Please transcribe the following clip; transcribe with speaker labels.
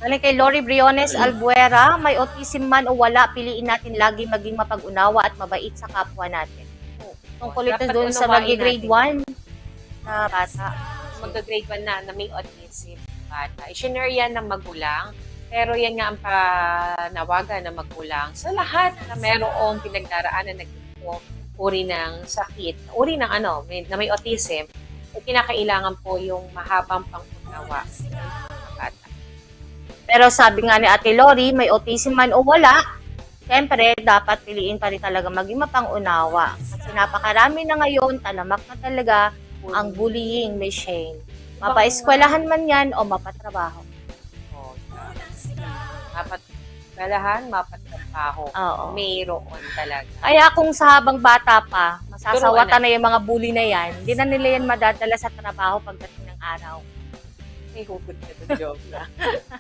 Speaker 1: Galing kay Lori Briones Albuera, may autism man o wala, piliin natin lagi maging mapag-unawa at mabait sa kapwa natin. Tungkol ito
Speaker 2: Dapat
Speaker 1: doon sa
Speaker 2: unawain
Speaker 1: mag-grade
Speaker 2: natin.
Speaker 1: 1 na bata.
Speaker 2: Mag-grade 1 na may autism bata. I-share yan ng magulang. Pero yan nga ang panawagan ng magulang sa lahat na merong pinagdaraanan na ganitong uri ng sakit, uri ng na may autism, kinakailangan po yung mahabang pangunawa sa mga bata.
Speaker 1: Pero sabi nga ni Ate Lori, may autism man o wala, siyempre, dapat piliin pa rin talaga maging mapang-unawa. Kasi napakarami na ngayon, talamak na talaga ang bullying machine. Mapa-eskwelahan man yan o mapatrabaho.
Speaker 2: Oh, mapagdalahan, mapagtrabaho.
Speaker 1: Oo.
Speaker 2: Mayroon talaga.
Speaker 1: Kaya kung sa habang bata pa, masasawatan
Speaker 2: Turuan
Speaker 1: na yung mga bully na yan, hindi na nila yan madadala sa trabaho pagdating ng araw.
Speaker 2: May hugot na to, joke lang.